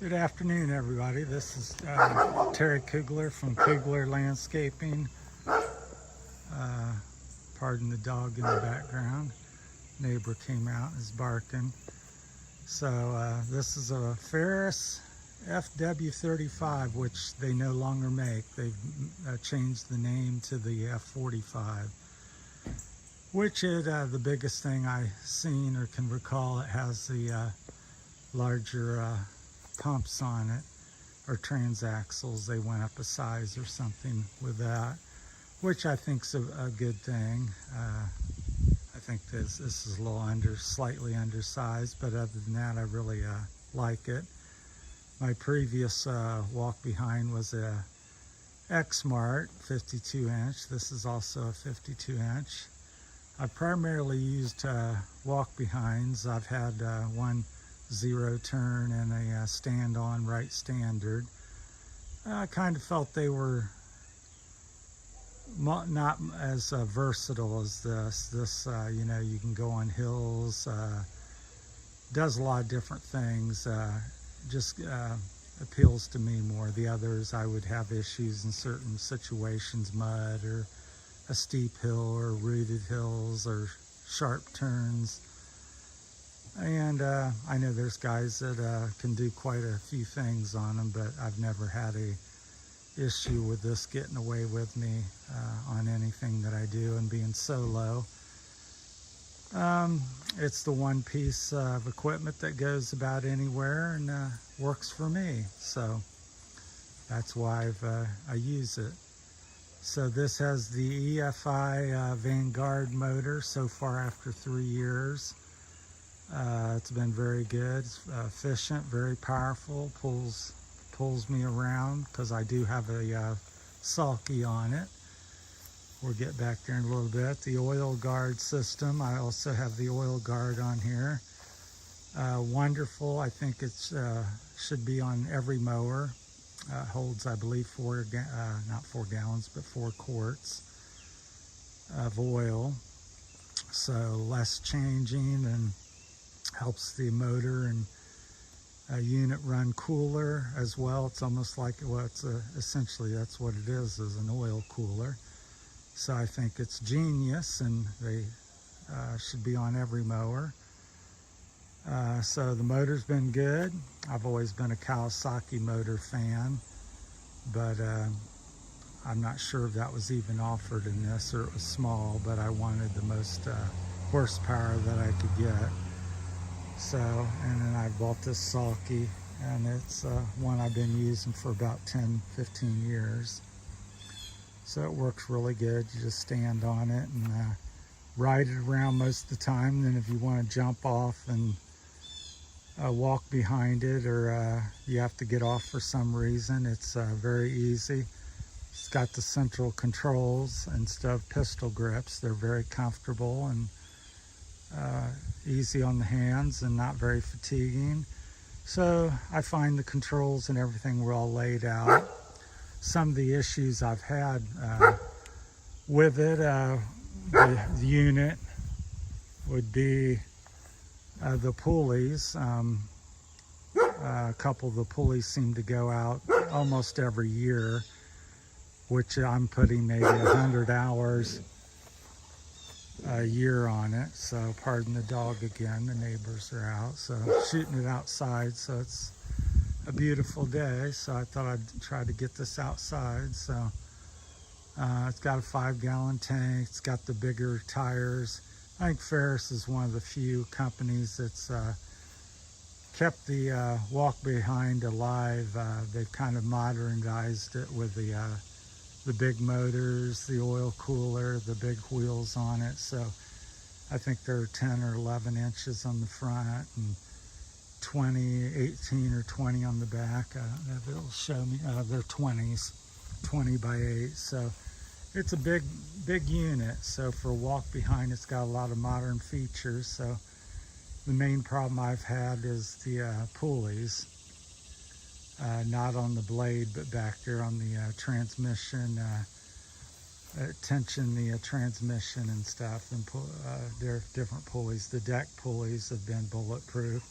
Good afternoon, everybody. This is Terry Koogler from Koogler Landscaping. Uh, Pardon the dog in the background. Neighbor came out and is barking. So this is a Ferris FW35, which they no longer make. They've changed the name to the F45, which is the biggest thing I've seen or can recall. It has the larger pumps on it, or transaxles. They went up a size or something with that, which I think is a good thing. I think this is a little slightly undersized, but other than that, I really like it. My previous walk behind was a X-Mart 52 inch. This is also a 52 inch. I primarily used walk behinds. I've had one zero turn and a stand-on right standard. I kind of felt they were not as versatile as this. You know, you can go on hills, does a lot of different things. Just appeals to me more. The others, I would have issues in certain situations, mud or a steep hill or rooted hills or sharp turns. And I know there's guys that can do quite a few things on them, but I've never had a issue with this getting away with me on anything that I do and being solo. It's the one piece of equipment that goes about anywhere and works for me. So that's why I use it. So this has the EFI Vanguard motor so far after 3 years. It's been very good. It's efficient, very powerful, pulls me around because I do have a sulky on it. We'll get back there in a little bit. The oil guard system, I also have the oil guard on here. Wonderful. I think it should be on every mower. Holds, I believe, not 4 gallons, but 4 quarts of oil. So less changing and helps the motor and unit run cooler as well. It's almost like, well, it's essentially that's what it is an oil cooler. So I think it's genius, and they should be on every mower. So the motor's been good. I've always been a Kawasaki motor fan, but I'm not sure if that was even offered in this, or it was small, but I wanted the most horsepower that I could get. So, and then I bought this sulky, and it's one I've been using for about 10-15 years. So it works really good. You just stand on it and ride it around most of the time. Then if you want to jump off and walk behind it, or you have to get off for some reason, it's very easy. It's got the central controls instead of pistol grips. They're very comfortable and easy on the hands and not very fatiguing. So I find the controls and everything were all laid out. Some of the issues I've had with it, the unit, would be the pulleys. A couple of the pulleys seem to go out almost every year, which I'm putting maybe 100 hours a year on it. So pardon the dog again, the neighbors are out, so shooting it outside. So it's a beautiful day, so I thought I'd try to get this outside. So it's got a 5-gallon tank. It's got the bigger tires. I think Ferris is one of the few companies that's kept the walk behind alive. They've kind of modernized it with the big motors, the oil cooler, the big wheels on it. So I think they're 10 or 11 inches on the front and 18 or 20 on the back. It'll show me, they're 20s, 20 by 8. So it's a big unit. So for a walk behind, it's got a lot of modern features. So the main problem I've had is the pulleys. Not on the blade, but back there on the transmission, tension the transmission and stuff. And there are different pulleys. The deck pulleys have been bulletproof.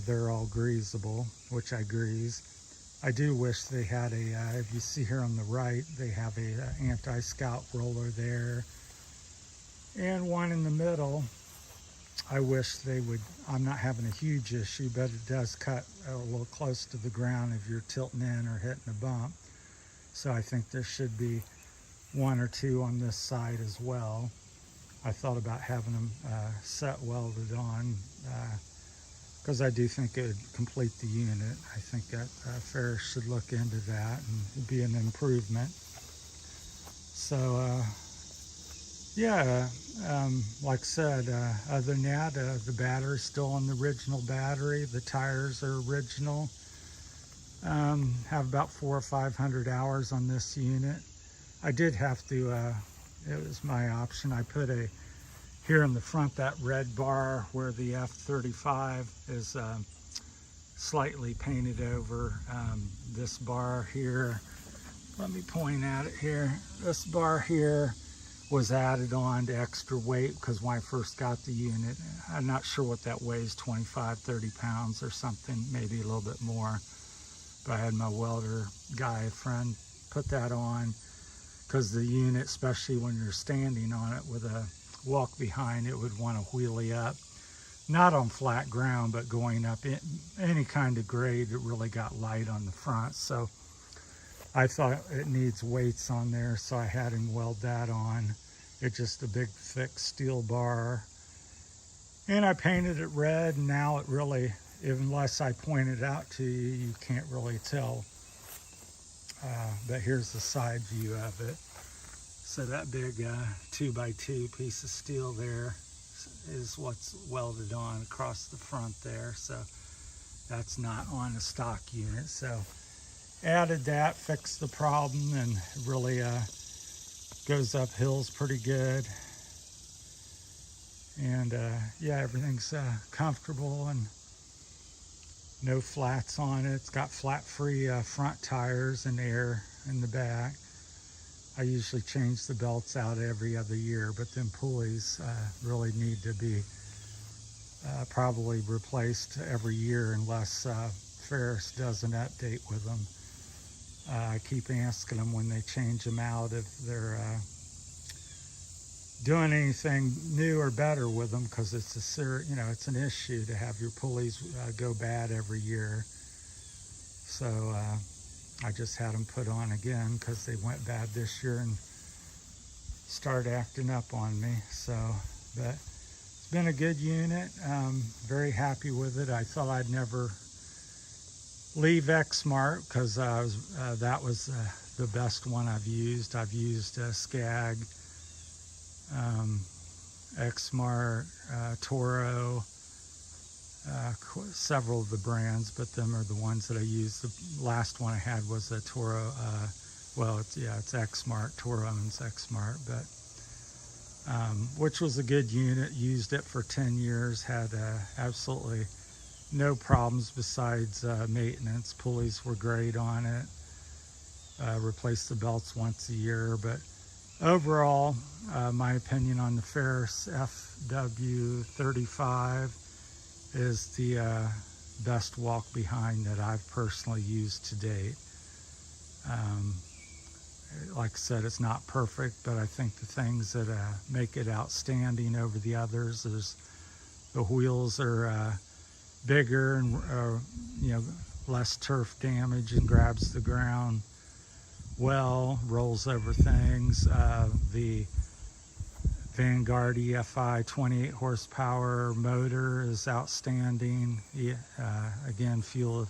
they're all greasable, which I grease. I do wish they had a, if you see here on the right, they have a anti-scalp roller there and one in the middle. I wish they would, I'm not having a huge issue, but it does cut a little close to the ground if you're tilting in or hitting a bump. So I think there should be one or two on this side as well. I thought about having them set welded on because I do think it would complete the unit. I think that Ferris should look into that and it'd be an improvement. So yeah, like I said, other than that, the battery's still on the original battery. The tires are original. Have about 400 or 500 hours on this unit. I did have to, it was my option. I put here in the front, that red bar where the F-35 is slightly painted over. This bar here, let me point at it here. This bar here was added on to extra weight because when I first got the unit, I'm not sure what that weighs, 25, 30 pounds or something, maybe a little bit more. But I had my welder guy, friend, put that on because the unit, especially when you're standing on it with a walk behind, it would want to wheelie up. Not on flat ground, but going up in any kind of grade that really got light on the front. So I thought it needs weights on there, so I had him weld that on. It's just a big thick steel bar. And I painted it red, and now it really, unless I point it out to you, you can't really tell. But here's the side view of it. So that big 2x2 piece of steel there is what's welded on across the front there. So that's not on a stock unit. So added that, fixed the problem, and really goes up hills pretty good. And yeah, everything's comfortable and no flats on it. It's got flat-free front tires and air in the back. I usually change the belts out every other year, but them pulleys really need to be probably replaced every year unless Ferris does an update with them. I keep asking them when they change them out if they're doing anything new or better with them, because it's it's an issue to have your pulleys go bad every year. So I just had them put on again because they went bad this year and started acting up on me. So, but it's been a good unit. Very happy with it. I thought I'd never leave Exmart because that was the best one I've used. I've used Skag, Exmart, Toro, several of the brands, but them are the ones that I use. The last one I had was a Toro. Well, it's Exmart. Toro owns Exmart, but which was a good unit. Used it for 10 years. Had absolutely no problems besides maintenance. Pulleys were great on it. Replaced the belts once a year, but overall, my opinion on the Ferris FW35 is the best walk behind that I've personally used to date. Like I said, it's not perfect, but I think the things that make it outstanding over the others is the wheels are bigger and less turf damage and grabs the ground well, rolls over things. The Vanguard EFI 28 horsepower motor is outstanding. Again, fuel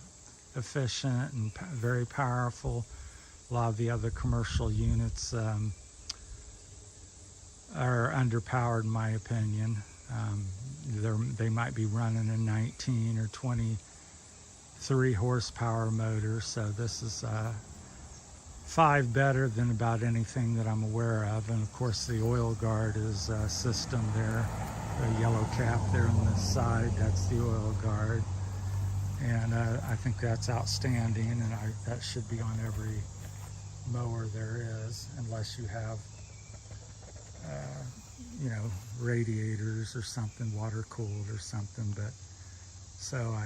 efficient and very powerful. A lot of the other commercial units are underpowered in my opinion. They might be running a 19 or 23 horsepower motor, so this is 5 better than about anything that I'm aware of. And of course the oil guard is system there, the yellow cap there on the side, that's the oil guard. And I think that's outstanding, and that should be on every mower there is, unless you have radiators or something, water cooled or something. But So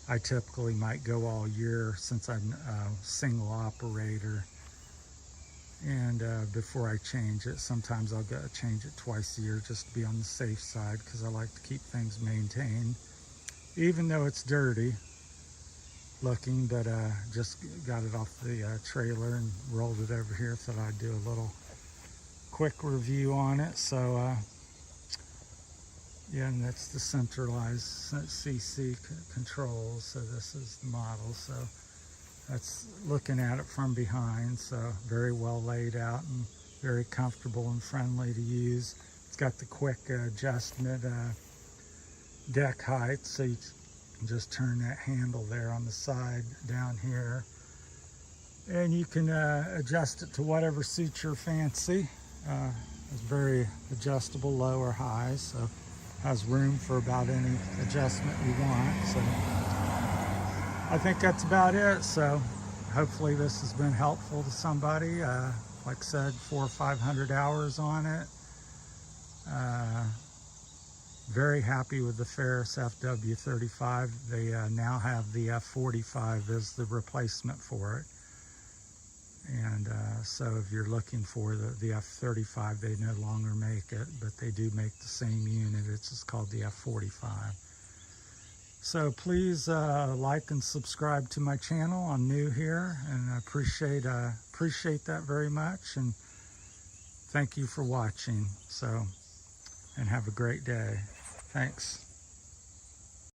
I typically might go all year since I'm a single operator. And before I change it, sometimes I'll change it twice a year just to be on the safe side, because I like to keep things maintained, even though it's dirty looking. But just got it off the trailer and rolled it over here. Thought I'd do a little quick review on it. So yeah, and that's the centralized CC controls. So this is the model. So that's looking at it from behind. So very well laid out and very comfortable and friendly to use. It's got the quick adjustment deck height. So you can just turn that handle there on the side down here. And you can adjust it to whatever suits your fancy. It's very adjustable, low or high. So has room for about any adjustment you want. So I think that's about it. So hopefully this has been helpful to somebody. Like I said, 400 or 500 hours on it. Very happy with the Ferris FW35. They now have the F45 as the replacement for it. And so if you're looking for the F35, they no longer make it, but they do make the same unit. It's just called the F45. So please like and subscribe to my channel. I'm new here, and I appreciate that very much. And thank you for watching. So, and have a great day. Thanks.